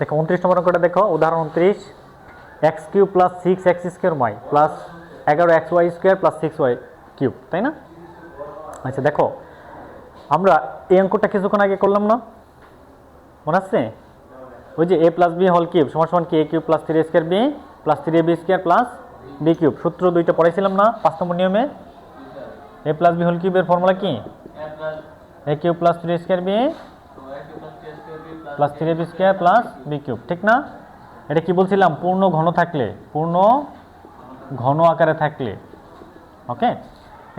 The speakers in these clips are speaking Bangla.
দেখো 29 নম্বর অঙ্কটা দেখো, উদাহরণ 29, x cube plus 6x square y plus 11xy square plus 6y cube, তাই না? আচ্ছা দেখো, আমরা এই অঙ্কটা কিছুক্ষণ আগে করলাম না, মনে আছে? ওই যে a plus B whole cube সমান সমান কি a cube plus 3a square b plus 3ab square plus b cube, সূত্র দুইটা পড়াইছিলাম না 5 নম্বর নিয়মে? a প্লাস বি হোল কিউবের ফর্মুলা কি? a cube plus 3a square b plus 3ab square plus b cube, ঠিক না? এটা কি বলছিলাম? পূর্ণ ঘন থাকলে, পূর্ণ ঘন আকারে থাকলে। ওকে,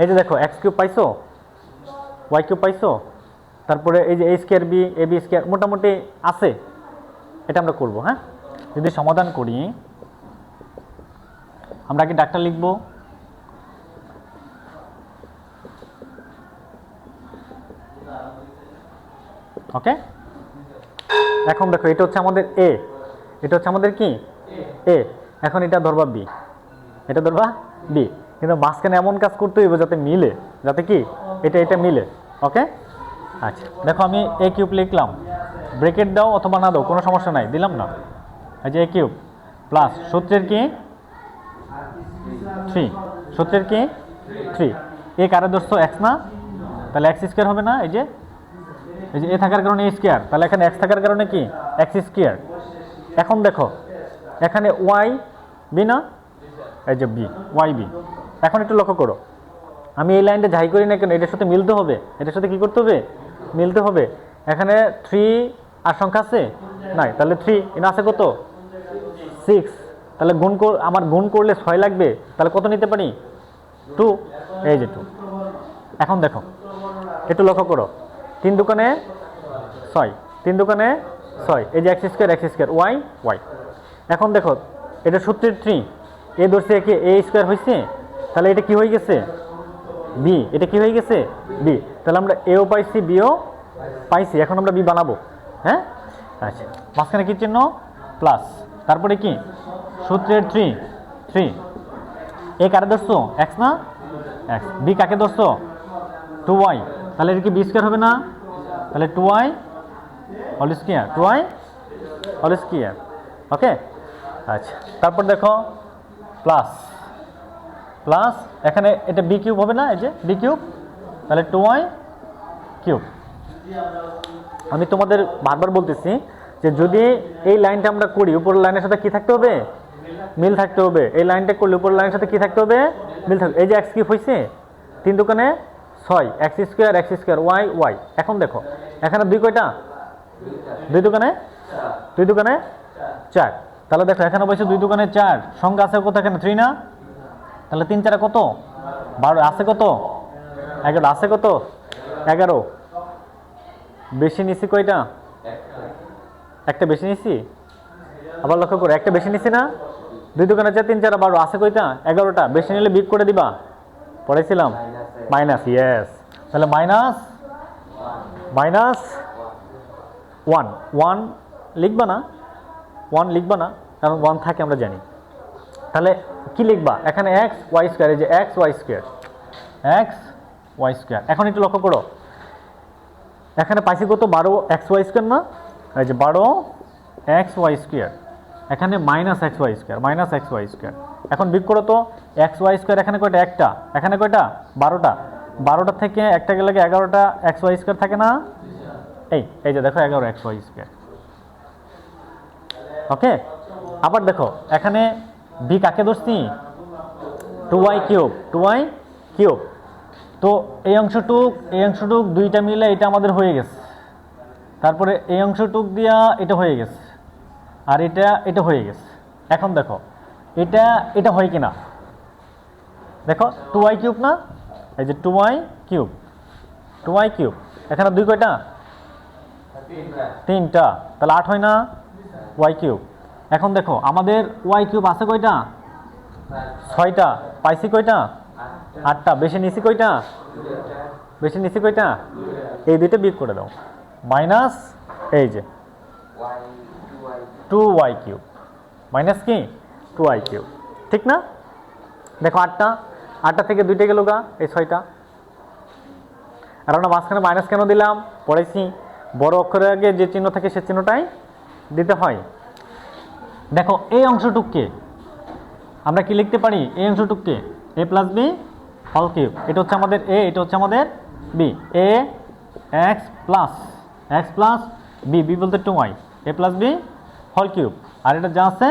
এই যে দেখো এক্স কিউব পাইছো, ওয়াই কিউব পাইছো, তারপরে এই যে a square b a b square মোটামুটি আছে, এটা আমরা করব। হ্যাঁ, যদি সমাধান করি আমরা কি ডাক্তার লিখব? ওকে, এখন দেখো এটা হচ্ছে আমাদের এ, এটা হচ্ছে আমাদের কি এ, এখন এটা ধরবা বি, এটা ধরবা বি, কিন্তু মাঝখানে এমন কাজ করতে হইব যাতে মিলে, যাতে কি এটা এটা মিলে। ওকে, আচ্ছা দেখো আমি এ কিউব লিখলাম, ব্রেকেট দাও অথবা না দাও কোনো সমস্যা নাই, দিলাম না। এই যে এ কিউব প্লাস সূত্রের কি 3, সূত্রের কি 3, এ কারে ধরছো এক্স না, তাহলে এক্স স্কোয়ার হবে না? এই যে এ থাকার কারণে এ স্কোয়ার, তাহলে এখানে এক্স থাকার কারণে কি এক্স স্কোয়ার। এখন দেখো এখানে ওয়াই বি না, এই যে বি ওয়াই বি। এখন একটু লক্ষ্য করো, আমি এই লাইনটা যাই করি না কেন এটার সাথে মিলতে হবে, এটার সাথে কি করতে হবে? মিলতে হবে। এখানে 3 আর সংখ্যা আছে নাই, তাহলে 3 এখানে আছে কত 6, তাহলে গুণ আমার গুণ করলে 6 লাগবে, তাহলে কত নিতে পারি 2, এই যে 2। এখন দেখো একটু লক্ষ্য করো, 3 দোকানে 6, 3 দোকানে 6, এই যে এক্স স্কোয়ার ওয়াই ওয়াই। এখন দেখো এটা সূত্রের 3, এ ধরছে একে এ স্কোয়ার হয়েছে, তাহলে এটা কি হয়ে গেছে বি, এটা কি হয়ে গেছে বি, তাহলে আমরা এও পাইছি বিও পাইছি, এখন আমরা বি বানাবো। হ্যাঁ, আচ্ছা মাঝখানে কি চিহ্ন প্লাস, তারপরে কি সূত্রের 3, এ কারে ধরছো এক্স না, এক্স, বি কাকে ধরছো 2y, তাহলে এটা কি বি স্কোয়ার হবে না, তাহলে 2y whole square, 2y whole square. Okay, আচ্ছা তারপর দেখো প্লাস প্লাস, এখানে এটা বি কিউব হবে না, এই যে বি কিউব, তাহলে 2y কিউব। আমি তোমাদের বারবার বলতেছি যে যদি এই লাইনটা আমরা করি উপরের লাইনের সাথে কি থাকতে হবে, মিল থাকতে হবে। এই লাইনটা করলে উপরের লাইনের সাথে কি থাকতে হবে, মিল থাকবে। এই যে এক্স কিউব হয়েছে 3 দোকানে 6, এক্স স্কোয়ার ওয়াই ওয়াই। এখন দেখো এখানে 2 কয়টা, 2 দোকানে 4, তাহলে দেখো এখানে বসে 2 দোকানে 4, সংখ্যা আছে কত এখানে 3 না, তাহলে 3 4 কত 12, আছে কত 11, আছে কত 11, বেশি নিছি কয়টা, একটা বেশি নিছি, আবার লক্ষ্য করো একটা বেশি নিছি না, 2 দোকানে 4 3 4 12, আছে কয়টা 11টা, বেশি নিলে বিয়োগ করে দিবা, পড়াইছিলাম মাইনাস, ইয়েস, তাহলে মাইনাস 1 লিখবা না, 1 লিখবা না, কারণ 1 থাকে আমরা জানি। তাহলে কি লিখবা এখানে এক্স ওয়াই স্কোয়ার, এই যে এক্স ওয়াই স্কোয়ার। এখন একটু লক্ষ্য করো এখানে পাইছি কত 12 এক্স ওয়াই স্কোয়ার না, এই যে 12 এক্স ওয়াই স্কোয়ার, এখানে মাইনাস এক্স ওয়াই স্কোয়ার। এখন বিয়োগ করো তো, এক্স ওয়াই স্কোয়ার এখানে কয়টা, একটা, এখানে কয়টা 12টা, 12টা থেকে একটা গেলে 11টা এক্স ওয়াই স্কোয়ার থাকে না, এই যে দেখো 11 এক্স ওয়াই স্কোয়ার। ওকে, আবার দেখো এখানে বি কাকে ধরছি 2y কিউব, তো এই অংশটুক দুইটা মিলে এটা আমাদের হয়ে গেছে, তারপরে এই অংশটুক দিয়া এটা হয়ে গেছে, আর এটা হয়ে গেছে। এখন দেখো এটা হয় কিনা, দেখো 2y কিউব না, এই যে 2y কিউব, এখানে 2 কয়টা 3টা, তাহলে 8 হয় না y কিউব। এখন দেখো আমাদের y কিউব আছে কয়টা 6টা, পাইছি কয়টা 8টা, বেশি নিছি কয়টা এই দুইটা বিয়োগ করে দাও, মাইনাস এই যে 2y কিউব, মাইনাস কি 2y কিউব, ঠিক না? দেখো 8টা থেকে 2টা গেল গা, এই 6টা, আর আমরা মাঝখানে মাইনাস কেন দিলাম পড়াইছি, বড় অক্ষরের আগে যে চিহ্ন থাকে সে চিহ্নটাই দিতে হয়। দেখো এই অংশটুককে আমরা কি লিখতে পারি, এই অংশটুককে a plus B whole cube, এটা হচ্ছে আমাদের a, এটা হচ্ছে আমাদের b, a X plus B, B বলতে 2y, a plus B whole cube, আর এটা যা আছে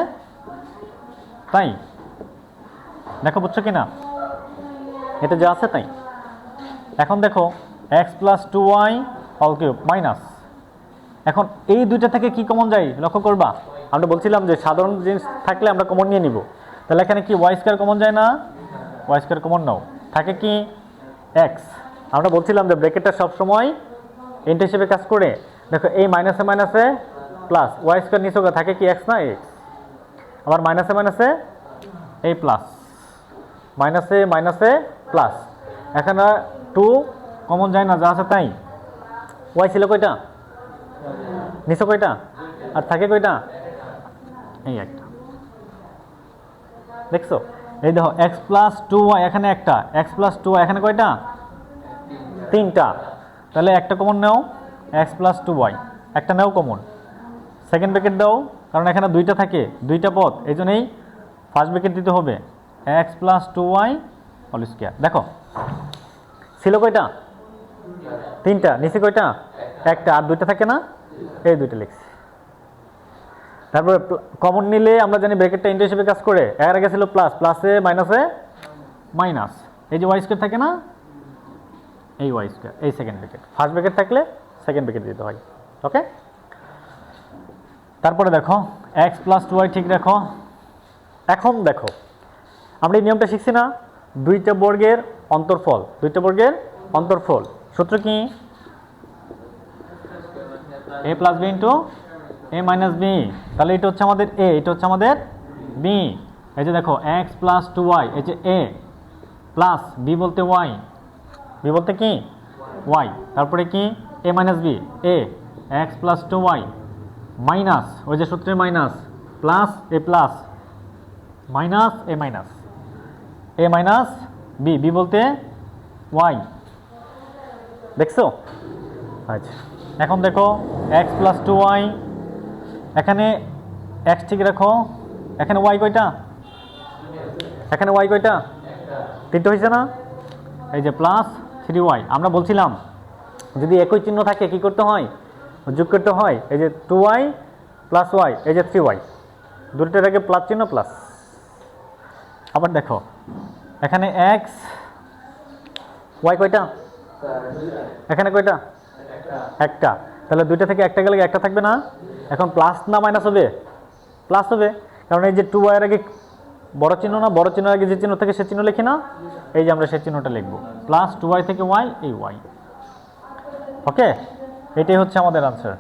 তাই। দেখো বুঝছো কিনা, এটা যা আছে তাই। এখন দেখো x plus 2y whole cube minus, এখন এই দুইটা থেকে কি কমন যায় লক্ষ্য করবা, আমরা বলছিলাম যে সাধারণ জিনিস থাকলে আমরা কমন নিয়ে নিব। তাহলে এখানে কি ওয়াই স্কয়ার কমন যায় না, ওয়াই স্কয়ার কমন নাও, থাকে কি এক্স। আমরা বলছিলাম যে ব্র্যাকেটটা সবসময় ইন্ট হিসেবে কাজ করে। দেখো এই মাইনাসে মাইনাসে প্লাস, ওয়াই স্কয়ার নিচে থাকে কি এক্স না এক্স, আবার মাইনাসে মাইনাসে এই প্লাস, মাইনাসে মাইনাসে প্লাস, এখানে 2 কমন যায় না, যা আছে তাই। ওয়াই ছিল কয়টা, নিচে কয়টা, আর থাকে কয়টা, এই একটা। দেখছো, এই দেখো এক্স প্লাস 2y এখানে একটা, এক্স প্লাস 2y এখানে কয়টা, 3টা। তাহলে একটা কমন নাও, এক্স প্লাস 2y একটা নাও কমন, সেকেন্ড ব্র্যাকেট দাও, কারণ এখানে দুইটা থাকে, দুইটা পদ, এই জন্যই ফার্স্ট ব্র্যাকেট দিতে হবে, x plus 2y whole square. দেখো ছিল কয়টা, 3টা, নিচে কয়টা, একটা, আর দুইটা থাকে না, এই দুইটা লিখছি। তারপরে কমন নিলে আমরা জানি ব্র্যাকেটটা ইন্টু হিসেবে কাজ করে, এর আগে ছিল প্লাস, প্লাসে মাইনাসে মাইনাস, এই যে ওয়াই স্কয়ার থাকে না, এই ওয়াই স্কয়ার, এই সেকেন্ড ব্র্যাকেট, ফার্স্ট ব্র্যাকেট থাকলে সেকেন্ড ব্র্যাকেট দিতে হয়। ওকে, তারপরে দেখো এক্স প্লাস 2y ঠিক রাখো। এখন দেখো আমরা এই নিয়মটা শিখছি না, দুইটা বর্গের অন্তর্ফল, দুইটা বর্গের অন্তর্ফল সূত্র কি, a plus b into a minus b. তাহলে এটা হচ্ছে আমাদের a, এটা হচ্ছে আমাদের b। এই যে দেখো x প্লাস 2y, এই যে a প্লাস b বলতে y, b বলতে কি y, তারপরে কি a minus b, a x plus 2y minus ওই যে সূত্রের minus plus a plus minus a minus, a minus b, b বলতে y। দেখছো, আচ্ছা এখন দেখো x প্লাস 2y, এখানে x ঠিক রাখো, এখানে y কয়টা, এখানে y কয়টা, 3টা হয়েছে না, এই যে প্লাস 3y। আমরা বলছিলাম যদি একই চিহ্ন থাকে কি করতে হয়, যোগ করতে হয়, এই যে 2y প্লাস y, এই যে 3y, দুটোর আগে প্লাস চিহ্ন প্লাস। আবার দেখো এখানে x, y কয়টা, এখানে কয়টা, একটা, তাহলে দুইটা থেকে একটা গেলে একটা থাকবে না, এখন প্লাস না মাইনাস হবে, প্লাস হবে, কারণ এই যে 2y এর আগে বড় চিহ্ন না, বড় চিহ্নের আগে যে চিহ্ন থাকে সে চিহ্ন লিখি না, এই যে আমরা সেই চিহ্নটা লিখবো, প্লাস 2y থেকে y, এই y। ওকে, এটাই হচ্ছে আমাদের আনসার।